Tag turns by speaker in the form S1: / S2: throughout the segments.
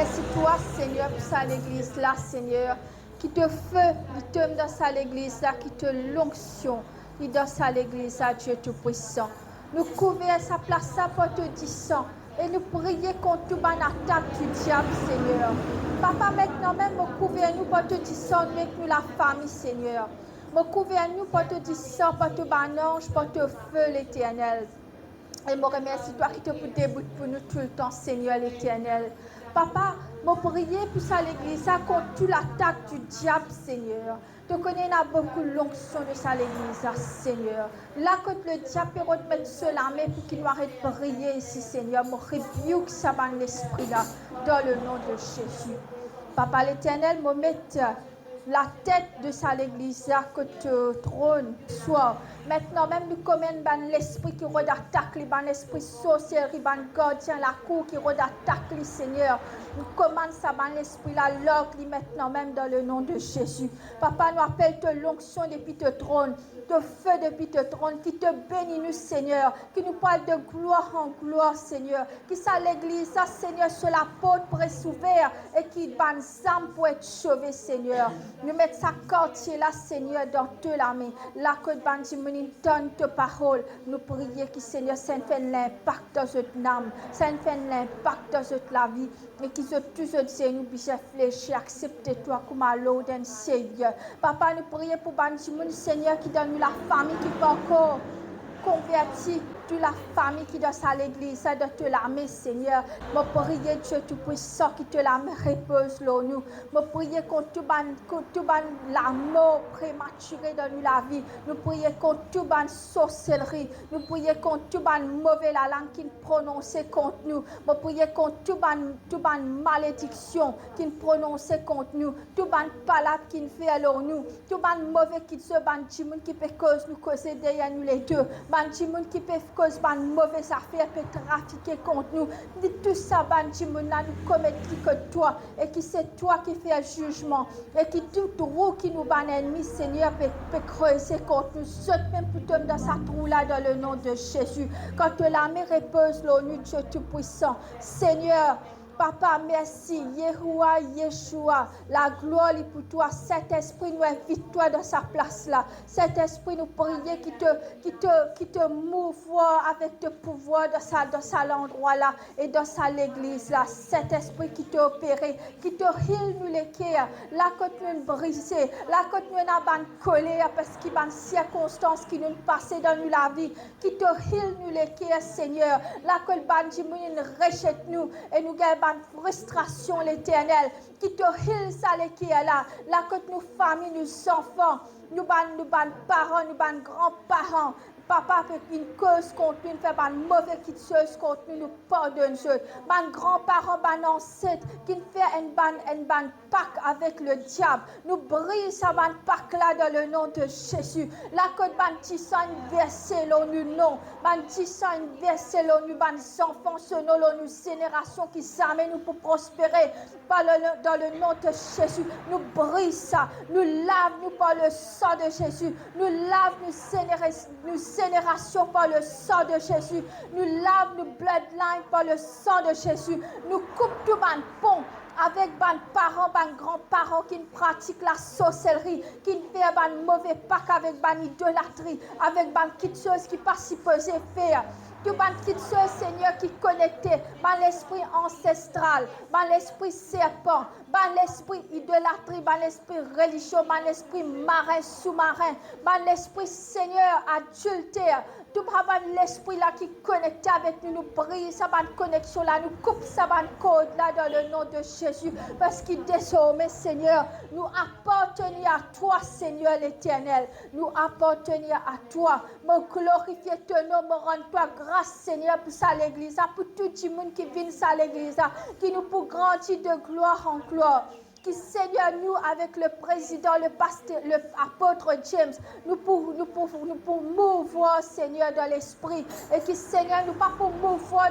S1: Merci toi, Seigneur, pour ça l'église là, Seigneur. Qui te feu, qui te dans ça l'église là, qui te l'onction, qui dans ça l'église là, Dieu Tout-Puissant. Nous couvrir sa place là pour te dire et nous prier contre toute attaque du diable, Seigneur. Papa, maintenant même, nous couvrir nous pour te dire avec nous la famille, Seigneur. Nous couvrir nous pour te dire pour te banange, pour te feu l'éternel. Et je remercie toi qui te débute pour nous tout le temps, Seigneur l'éternel. Papa, je prie pour ça l'église, ça contre toute l'attaque du diable, Seigneur. Tu connais beaucoup l'onction de ça l'église, Seigneur. Là, quand le diable peut remettre sur la main pour qu'il nous arrête de prier ici, Seigneur, je rebuke ça dans l'esprit là, dans le nom de Jésus. Papa l'éternel, je mets la tête de ça l'église là que tu trône soit maintenant même nous commandons l'esprit qui attaque l'esprit sorcellerie gardien la cour qui attaque le Seigneur nous commandons ça l'esprit là l'ordre maintenant même dans le nom de Jésus. Papa, nous appelle te l'onction depuis te trône, te feu depuis te trône, qui te bénit nous Seigneur, qui nous parle de gloire en gloire Seigneur, qui ça l'église ça Seigneur sur la porte presse ouverte et qui banne âme pour être sauvé Seigneur. Nous mettons sa quartier là, Seigneur, dans toute la main. Là, que nous donne ta parole. Nous prions que, Seigneur, ça fait l'impact dans notre âme. Ça fait l'impact dans notre la vie. Et que tous les nous puissions fléchir, accepter toi comme un Lord and Savior. Papa, nous prions pour nous, Seigneur, qui donne nous la famille qui peut encore converti toute la famille qui doit à l'église, ça doit te l'aimer, Seigneur. Je prie Dieu Tout-Puissant qui te l'âme repose là nous. Je prie contre tout la mort prématurée dans nous la vie. Nous prions contre tout ban sorcellerie. Nous prions contre tout ban mauvais la langue qui prononce contre nous. Je prie contre tout ban malédiction qui prononce contre nous. Tout ban palabre qui fait alors nous. Tout ban mauvais qui se ban qui peut causer derrière nous les deux. Ban qui peut cause ban mauvaise affaire peut trafiquer contre nous. Dit tout ça ban là nous commettre que toi et qui c'est toi qui fais jugement et qui tout roue qui nous ban ennemi Seigneur peut creuser contre nous. Saute même pour tomber dans sa trou là dans le nom de Jésus. Quand la main repose l'ONU Dieu Tout-Puissant. Seigneur, Papa, merci. Yehoua, Yeshua, la gloire est pour toi. Cet esprit nous invite toi dans sa place là. Cet esprit nous prie qui te mouvoie avec le pouvoir dans sa l'endroit là et dans sa l'église là. Cet esprit qui te opéré, qui te heal nous les cœurs. Là que nous brisé, là que nous avons colère parce qu'il y a une circonstance qui nous passe dans nous la vie, qui te heal nous les cœurs Seigneur. Là que le bandit nous rejette nous et nous gagnons frustration l'éternel qui te heal ça qui est là que nos familles, nos enfants, nous parents, nous grands-parents, papa fait une cause contre nous, fait une mauvaise chose contre nous, nous pardonne Dieu. Ban grands-parents, ban ancêtres qui fait une pacte avec le diable. Nous brise ça ban pacte là dans le nom de Jésus. Là que ban tissant verset l'onu non, ban tissant verset l'onu ban enfants selon l'onu génération qui s'amène nous pour prospérer dans le nom de Jésus. Nous brise ça, nous lave nous par le sang de Jésus. Nous lave nous génération par le sang de Jésus. Nous lave nos bloodline par le sang de Jésus. Nous coupe tout ban pont avec ban parents, ban grands-parents qui pratiquent la sorcellerie, qui fait ban mauvais pacte avec ban idolâtrie, avec ban petites choses qui pas supposées faire. Tout ban petite chose, Seigneur, qui est connecté, ban l'esprit ancestral, ban l'esprit serpent, ban l'esprit idolâtrie, ban l'esprit religieux, ban l'esprit marin, sous-marin, ban l'esprit, Seigneur, adultère. Tout l'esprit là qui est connecté avec nous, nous brise sa connexion là, nous coupe sa code là dans le nom de Jésus. Parce que désormais, Seigneur, nous appartenons à toi, Seigneur l'éternel. Nous appartenons à toi. Me glorifier ton nom, me rendre toi grâce, Seigneur, pour ça l'église, pour tout le monde qui vient à l'église, qui nous pour grandir de gloire en gloire. Qui Seigneur nous avec le président, le pasteur, le apôtre James, nous pour mouvoir Seigneur dans l'esprit et qui Seigneur nous pas pour mouvoir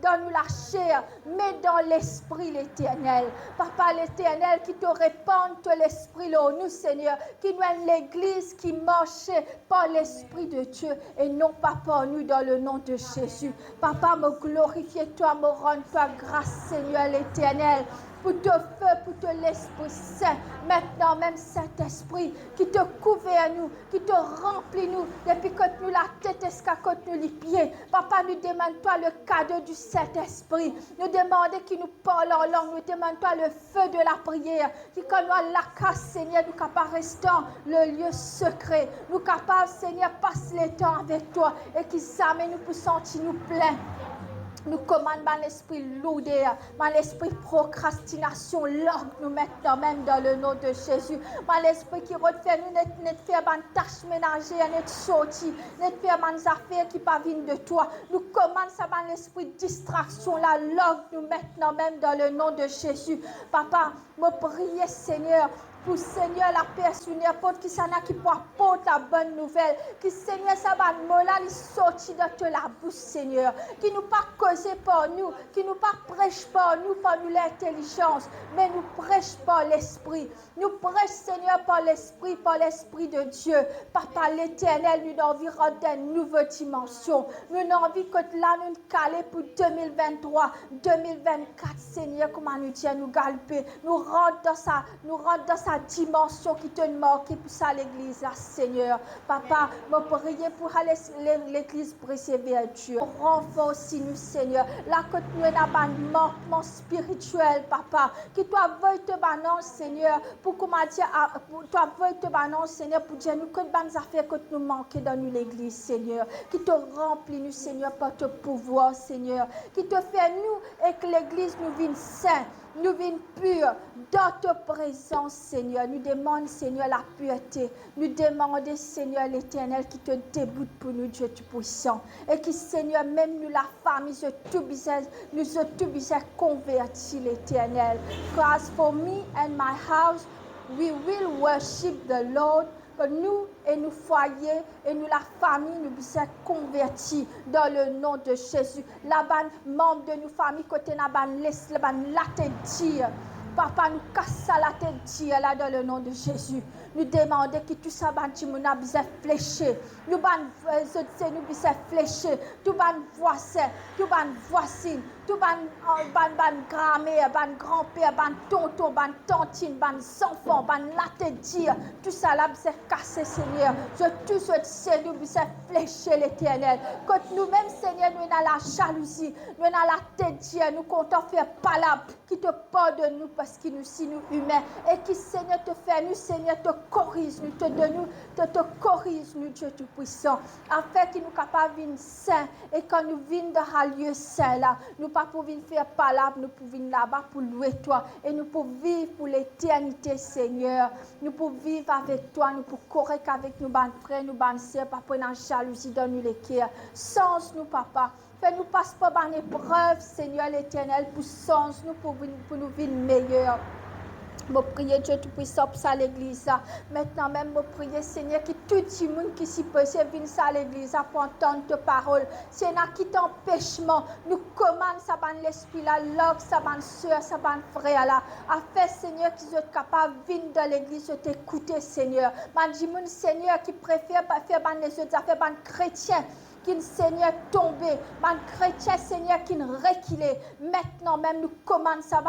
S1: donne-nous la chair, mais dans l'esprit, l'Éternel. Papa, l'Éternel, qui te répande de l'esprit là, nous, Seigneur, qui nous aide l'église qui marche par l'esprit de Dieu et non pas par nous dans le nom de Jésus. Papa, me glorifier toi, me rendre toi grâce, Seigneur, l'Éternel. Pour te feu, pour te l'Esprit Saint, maintenant même Saint-Esprit, qui te couvre à nous, qui te remplit nous, depuis que nous la tête jusqu'à nous les pieds. Papa, nous demande toi le cadeau du Saint-Esprit. Nous demandons qu'il nous parle en langue, nous demande toi le feu de la prière, qui quand nous la casse, Seigneur, nous capables restant le lieu secret. Nous capables, Seigneur, passer le temps avec toi et qui s'amène nous pour sentir nous pleins. Nous commandons l'esprit lourdeur, l'esprit procrastination, l'orgue nous maintenant même dans le nom de Jésus. L'esprit qui refait nous net faire une tâche ménagère, net sortie, net faire des affaires qui parviennent de toi. Nous commandons ça l'esprit distraction, la l'orgue nous maintenant même dans le nom de Jésus. Papa, me prier Seigneur. Pour Seigneur la personne, n'importe qui s'en a qui peut apporter la bonne nouvelle, qui Seigneur ça va nous sortir de la bouche Seigneur, qui nous pas causer par nous, qui nous pas prêche par nous l'intelligence, mais nous prêche par l'esprit, nous prêche Seigneur par l'esprit de Dieu. Papa l'Éternel nous a envie rentrer une nouvelle dimension, nous avons envie que là nous caler pour 2023, 2024 Seigneur, comment nous tient nous galper, nous rentre dans sa dimension qui te manque pour ça l'église là Seigneur. Papa, me prier pour l'église persévère Dieu. Renforce nous Seigneur. Là que nous avons un manquement spirituel Papa, qui toi veuille te banon Seigneur pour comment dire toi veuille te banon Seigneur pour dire nous que bonnes affaires que nous manquons dans nous l'église Seigneur, qui te remplit nous Seigneur par ton pouvoir Seigneur, qui te fait nous et que l'église nous vienne saint, nous vienne pure dans ta présence Seigneur. Nous demandons Seigneur la pureté, nous demandons Seigneur l'Éternel qui te déboute pour nous Dieu tout-puissant et qui Seigneur même nous la famille nous tout convertis l'Éternel. Because for me and my house we will worship the Lord. Que nous et nos foyers et nous la famille nous sommes convertis dans le nom de Jésus. La bonne membre de nos familles côté na ban laisse la ban la tête dire. Papa nous casse la tête dire là dans le nom de Jésus. Nous demandons que tout ça ban nous a besoin fléché. Nous ban nous besoin fléché. Tout ban voisin, tout ban voisine, tout ban grand-mère, ban grand-père, ban tonton, ban tantine, ban enfant, ban la tête dire. Tout ça là besoin casser Seigneur. Tout ce Seigneur nous besoin flécher l'Éternel. Quand nous-mêmes Seigneur nous dans la jalousie, nous dans la tête dire, nous comptons faire palabre qui te pardonne nous parce que nous sommes humains et qui Seigneur te fait nous Seigneur te corrige nous te corrige nous Dieu tout puissant afin que nous capables de venir saint et quand nous venons dans un lieu saint là nous pas pour venir faire palabre nous pour venir là-bas pour louer toi et nous pour vivre pour l'éternité Seigneur nous pour vivre avec toi nous pour correct avec nos bonnes frères nos bonnes sœurs pas pour la jalousie dans nous les cœurs sans nous papa fais-nous passer par une épreuve, Seigneur l'Éternel, pour sens nous, pour nous vivre meilleurs. Je prie Dieu Tout-Puissant pour ça l'église. Maintenant même, je prie Seigneur que tout le monde qui s'y peut vienne à l'église pour entendre ta parole. Seigneur, qui t'empêchement, nous commandons ça dans l'esprit là, love ça dans soeur, ça dans frère là. Afin Seigneur qu'ils soient capables de venir dans l'église et t'écouter Seigneur. Je dis Seigneur qui préfère faire les autres affaires, les chrétiens. Qui Seigneur tombé, man chrétien Seigneur qui reculé. Maintenant même nous commande ça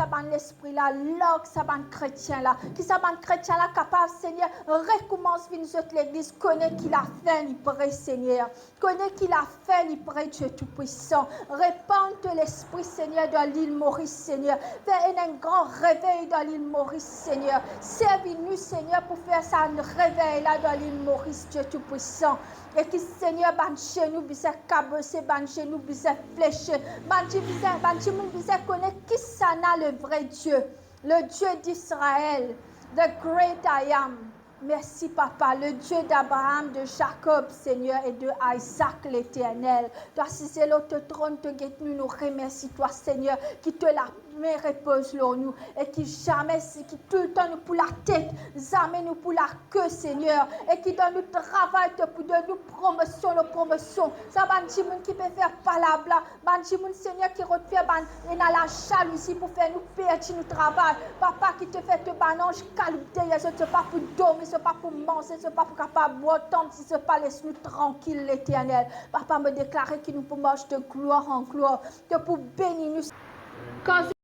S1: dans l'esprit là, l'orgue ça ban chrétien là, qui ça ban chrétien là capable Seigneur recommence venir sur l'église, connaît qu'il a fait l'hybré Seigneur, connaît qu'il a fait l'hybré Dieu tout puissant. Répande l'esprit Seigneur dans l'île Maurice Seigneur, fais un grand réveil dans l'île Maurice Seigneur. Servis-nous Seigneur pour faire ça un réveil là dans l'île Maurice Dieu tout puissant. Et qui Seigneur ban chez nous bisa cabossé ban chez nous bisa fléché ban chez nous bisa connaître qui ça n'a le vrai Dieu, le Dieu d'Israël, the great I am. Merci Papa, le Dieu d'Abraham, de Jacob, Seigneur, et de Isaac l'Éternel. Toi, si c'est l'autre trône, te guette nous remercie toi, Seigneur, qui te la mais repose-le en nous. Et qui jamais, qui tout le temps nous pour la tête, jamais nous pour la queue, Seigneur. Et qui donne nous travail, pour donner nous promotion, nos promotions. Ça va dire qui peut faire par là. Man dit mon Seigneur qui retient et dans la jalousie pour faire nous perdre nous travail. Papa qui te fait te banange qualité, ce n'est pas pour dormir, ce n'est pas pour manger, ce n'est pas pour capable boire tant si ce n'est pas laisse-nous tranquille l'Éternel. Papa me déclarer qu'il nous peut marcher de gloire en gloire, que pour bénir nous. Quand